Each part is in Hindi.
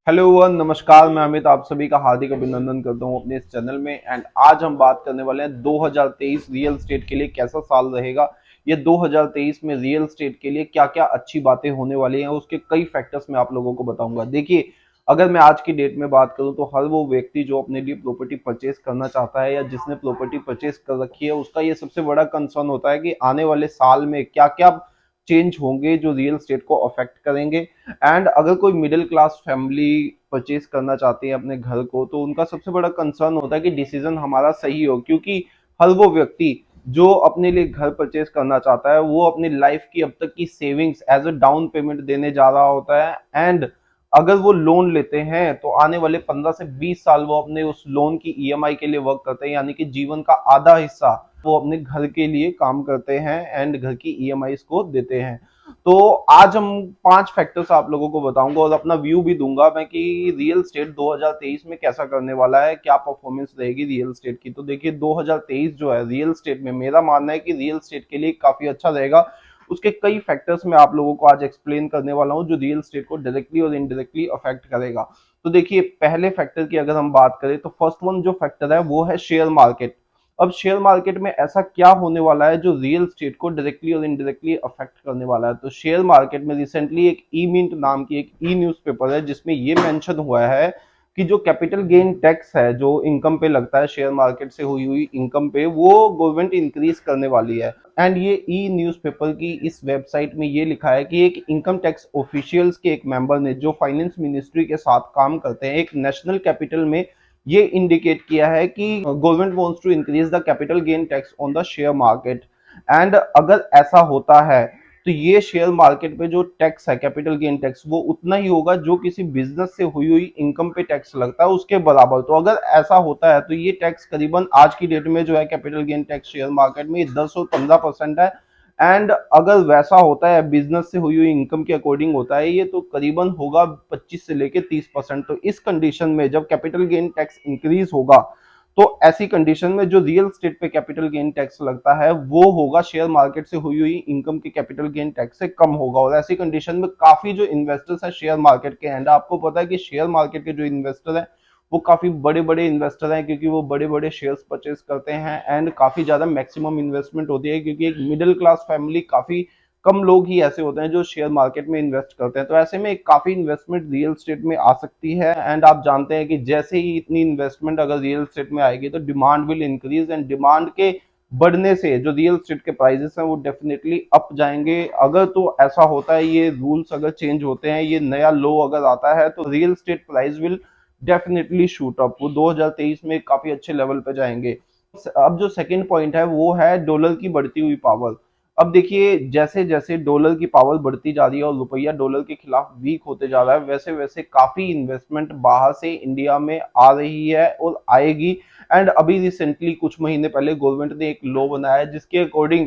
हेलो एवरीवन, नमस्कार। मैं अमित आप सभी का हार्दिक अभिनंदन करता हूं अपने इस चैनल में। एंड आज हम बात करने वाले हैं 2023 रियल एस्टेट के लिए कैसा साल रहेगा। ये 2023 में रियल एस्टेट के लिए क्या क्या अच्छी बातें होने वाली हैं, उसके कई फैक्टर्स मैं आप लोगों को बताऊंगा। देखिए, अगर मैं आज की डेट में बात करूं तो हर वो व्यक्ति जो अपने लिए प्रॉपर्टी परचेज करना चाहता है या जिसने प्रॉपर्टी परचेज कर रखी है, उसका ये सबसे बड़ा कंसर्न होता है कि आने वाले साल में क्या क्या चेंज होंगे जो रियल एस्टेट को अफेक्ट करेंगे। एंड अगर कोई मिडिल क्लास फैमिली परचेज करना चाहती है अपने घर को, तो उनका सबसे बड़ा कंसर्न होता है कि डिसीजन हमारा सही हो, क्योंकि हर वो व्यक्ति जो अपने लिए घर परचेज करना चाहता है वो अपनी लाइफ की अब तक की savings as a down payment देने जा रहा होता है। एंड अगर वो लोन लेते हैं तो आने वाले 15 से 20 साल वो अपने उस लोन की ईएमआई के लिए वर्क करते हैं, यानी कि जीवन का आधा हिस्सा वो अपने घर के लिए काम करते हैं एंड घर की ईएमआई को देते हैं। तो आज हम 5 फैक्टर्स आप लोगों को बताऊंगा और अपना व्यू भी दूंगा मैं कि रियल एस्टेट 2023 में कैसा करने वाला है, क्या परफॉर्मेंस रहेगी रियल एस्टेट की। तो देखिए, 2023 जो है रियल एस्टेट में मेरा मानना है कि रियल एस्टेट के लिए काफी अच्छा रहेगा। उसके कई फैक्टर्स मैं आप लोगों को आज एक्सप्लेन करने वाला हूं जो रियल एस्टेट को डायरेक्टली और इनडायरेक्टली अफेक्ट करेगा। तो देखिए, पहले फैक्टर की अगर हम बात करें तो फर्स्ट वन जो फैक्टर है वो है शेयर मार्केट। अब शेयर मार्केट में ऐसा क्या होने वाला है जो रियल स्टेट को डायरेक्टली और इनडायरेक्टली अफेक्ट करने वाला है। तो शेयर मार्केट में रिसेंटली एक ई मिंट नाम की एक ई न्यूज़पेपर है जिसमें ये मेंशन हुआ है कि जो कैपिटल गेन टैक्स है जो इनकम पे लगता है शेयर मार्केट से हुई इनकम पे, वो गवर्नमेंट इंक्रीज करने वाली है। एंड ये ई न्यूज़पेपर की इस वेबसाइट में ये लिखा है कि एक इनकम टैक्स ऑफिशियल्स के एक मेंबर ने जो फाइनेंस मिनिस्ट्री के साथ काम करते हैं एक नेशनल कैपिटल में, ये इंडिकेट किया है कि government wants to increase the capital gain tax on the share market. And अगर ऐसा होता है तो ये शेयर मार्केट पे जो टैक्स है कैपिटल गेन टैक्स वो उतना ही होगा जो किसी बिजनेस से हुई इनकम पे टैक्स लगता है उसके बराबर। तो अगर ऐसा होता है तो ये टैक्स करीबन आज की डेट में जो है capital gain tax share market में 10 और 15% है। एंड अगर वैसा होता है बिजनेस से हुई इनकम के अकॉर्डिंग होता है ये, तो करीबन होगा 25 से लेके 30%। तो इस कंडीशन में जब कैपिटल गेन टैक्स इंक्रीज होगा तो ऐसी कंडीशन में जो रियल स्टेट पे कैपिटल गेन टैक्स लगता है वो होगा शेयर मार्केट से हुई इनकम के कैपिटल गेन टैक्स से कम होगा। और ऐसी कंडीशन में काफी जो इन्वेस्टर्स है शेयर मार्केट के, एंड आपको पता है कि शेयर मार्केट के जो इन्वेस्टर है वो काफी बड़े बड़े इन्वेस्टर हैं क्योंकि वो बड़े बड़े शेयर्स परचेज करते हैं एंड काफी ज्यादा मैक्सिमम इन्वेस्टमेंट होती है, क्योंकि एक मिडिल क्लास फैमिली काफी कम लोग ही ऐसे होते हैं जो शेयर मार्केट में इन्वेस्ट करते हैं। तो ऐसे में काफी इन्वेस्टमेंट रियल एस्टेट में आ सकती है। एंड आप जानते हैं कि जैसे ही इतनी इन्वेस्टमेंट अगर रियल एस्टेट में आएगी तो demand will increase, and demand के बढ़ने से जो रियल एस्टेट के प्राइसेस हैं वो डेफिनेटली अप जाएंगे। अगर तो ऐसा होता है, ये रूल्स अगर चेंज होते हैं, ये नया लॉ अगर आता है, तो real estate price will definitely shoot up, वो 2023 में काफी अच्छे लेवल पे जाएंगे। अब जो सेकंड पॉइंट है वो है डॉलर की बढ़ती हुई पावर। अब देखिए, जैसे जैसे डॉलर की पावर बढ़ती जा रही है और रुपया डॉलर के खिलाफ वीक होते जा रहा है, वैसे वैसे काफी इन्वेस्टमेंट बाहर से इंडिया में आ रही है और आएगी। एंड अभी रिसेंटली कुछ महीने पहले गवर्नमेंट ने एक लॉ बनाया है जिसके अकॉर्डिंग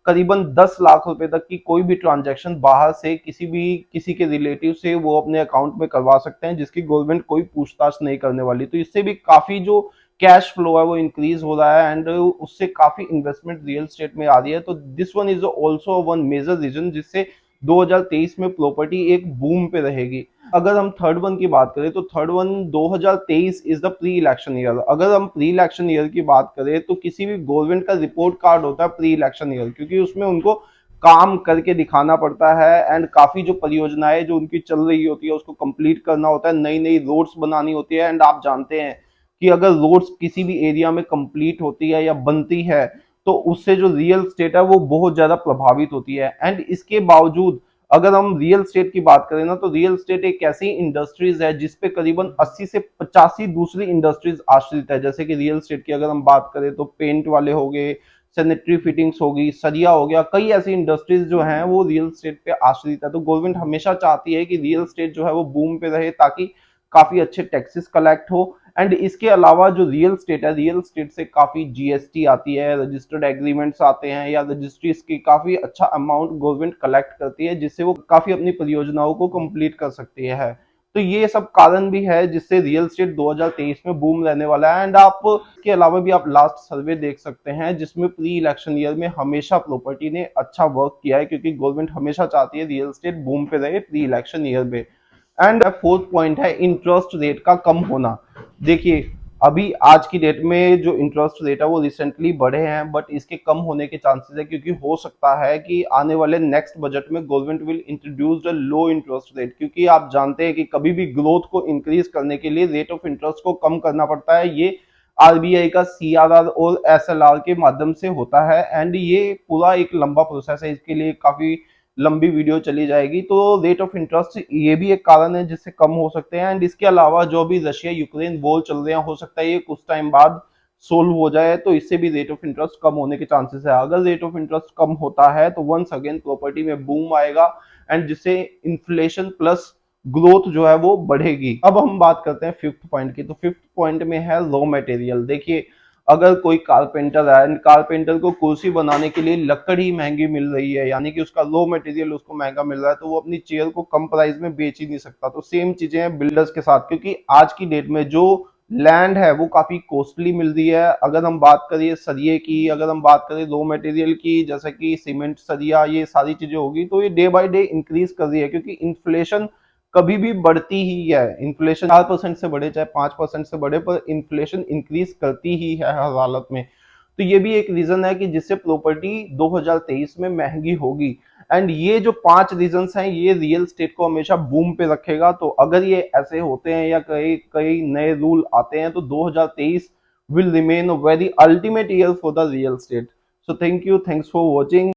करीबन 10 लाख रुपए तक की कोई भी ट्रांजैक्शन बाहर से किसी के रिलेटिव से वो अपने अकाउंट में करवा सकते हैं, जिसकी गवर्नमेंट कोई पूछताछ नहीं करने वाली। तो इससे भी काफी जो कैश फ्लो है वो इंक्रीज हो रहा है एंड उससे काफी इन्वेस्टमेंट रियल स्टेट में आ रही है। तो this one is also one major reason जिससे 2023 में प्रॉपर्टी एक बूम पे रहेगी। अगर हम थर्ड वन की बात करें तो third one 2023 is the pre election year. अगर हम प्री इलेक्शन ईयर की बात करें तो किसी भी गवर्नमेंट का रिपोर्ट कार्ड होता है प्री इलेक्शन ईयर, क्योंकि उसमें उनको काम करके दिखाना पड़ता है एंड काफी जो परियोजनाएं जो उनकी चल रही होती है उसको कंप्लीट करना होता है, नई नई रोड्स बनानी होती है। एंड आप जानते हैं कि अगर रोड्स किसी भी एरिया में कंप्लीट होती है या बनती है तो उससे जो रियल स्टेट है वो बहुत ज्यादा प्रभावित होती है। एंड इसके बावजूद अगर हम रियल स्टेट की बात करें ना, तो रियल स्टेट एक ऐसी इंडस्ट्रीज है जिसपे करीबन 80 से 85 दूसरी इंडस्ट्रीज आश्रित है। जैसे कि रियल स्टेट की अगर हम बात करें तो पेंट वाले हो गए, सैनिटरी फिटिंग्स होगी, सरिया हो गया, कई ऐसी इंडस्ट्रीज जो हैं वो रियल स्टेट पे आश्रित है। तो गवर्नमेंट हमेशा चाहती है कि रियल स्टेट जो है वो बूम पे रहे ताकि काफी अच्छे टैक्सेस कलेक्ट हो। एंड इसके अलावा जो रियल स्टेट है, रियल स्टेट से काफी जीएसटी आती है, रजिस्टर्ड एग्रीमेंट्स आते हैं या रजिस्ट्रीज की काफी अच्छा अमाउंट गवर्नमेंट कलेक्ट करती है जिससे वो काफी अपनी परियोजनाओं को कंप्लीट कर सकती है। तो ये सब कारण भी है जिससे रियल स्टेट 2023 में बूम रहने वाला है। एंड आप इसके अलावा भी आप लास्ट सर्वे देख सकते हैं जिसमें प्री इलेक्शन ईयर में हमेशा प्रॉपर्टी ने अच्छा वर्क किया है, क्योंकि गवर्नमेंट हमेशा चाहती है रियल स्टेट बूम पे रहे प्री इलेक्शन ईयर में। एंड फोर्थ पॉइंट है इंटरेस्ट रेट का कम होना। देखिए अभी आज की डेट में जो इंटरेस्ट रेट है वो रिसेंटली बढ़े हैं, बट इसके कम होने के चांसेस है, क्योंकि हो सकता है कि आने वाले नेक्स्ट बजट में government will introduce the low interest rate, क्योंकि आप जानते हैं कि कभी भी ग्रोथ को इंक्रीज करने के लिए रेट ऑफ इंटरेस्ट को कम करना पड़ता है। ये आरबीआई का सीआरआर और एसएलआर के माध्यम से होता है, एंड ये पूरा एक लंबा प्रोसेस है, इसके लिए काफी लंबी वीडियो चली जाएगी। तो रेट ऑफ इंटरेस्ट ये भी एक कारण है जिससे कम हो सकते हैं। एंड इसके अलावा जो भी रशिया यूक्रेन वॉर चल रहे हैं, हो सकता है ये कुछ टाइम बाद सोल्व हो जाए, तो इससे भी रेट ऑफ इंटरेस्ट कम होने के चांसेस है। अगर रेट ऑफ इंटरेस्ट कम होता है तो वंस अगेन प्रॉपर्टी में बूम आएगा, एंड जिससे इन्फ्लेशन प्लस ग्रोथ जो है वो बढ़ेगी। अब हम बात करते हैं फिफ्थ पॉइंट की। तो फिफ्थ पॉइंट में है रॉ मटेरियल। देखिए अगर कोई कारपेंटर है, कारपेंटर को कुर्सी बनाने के लिए लकड़ी ही महंगी मिल रही है, यानी कि उसका रॉ मटेरियल उसको महंगा मिल रहा है, तो वो अपनी चेयर को कम प्राइस में बेच ही नहीं सकता। तो सेम चीजें हैं बिल्डर्स के साथ, क्योंकि आज की डेट में जो लैंड है वो काफी कॉस्टली मिल रही है। अगर हम बात करें सरिये की, अगर हम बात करें रॉ मटेरियल की, जैसे कि सीमेंट, सरिया, ये सारी चीजें होगी, तो ये डे बाय डे इंक्रीज कर रही है, क्योंकि इन्फ्लेशन कभी भी बढ़ती ही है। इन्फ्लेशन 4% से बढ़े चाहे 5% से बढ़े, पर इन्फ्लेशन इंक्रीज करती ही है हर हालत में। तो ये भी एक रीजन है कि जिससे प्रॉपर्टी 2023 में महंगी होगी। एंड ये जो 5 रीजंस हैं ये रियल स्टेट को हमेशा बूम पे रखेगा। तो अगर ये ऐसे होते हैं या कई कई नए रूल आते हैं, तो 2023 will remain a very ultimate year for the real estate. So thank you, thanks for watching.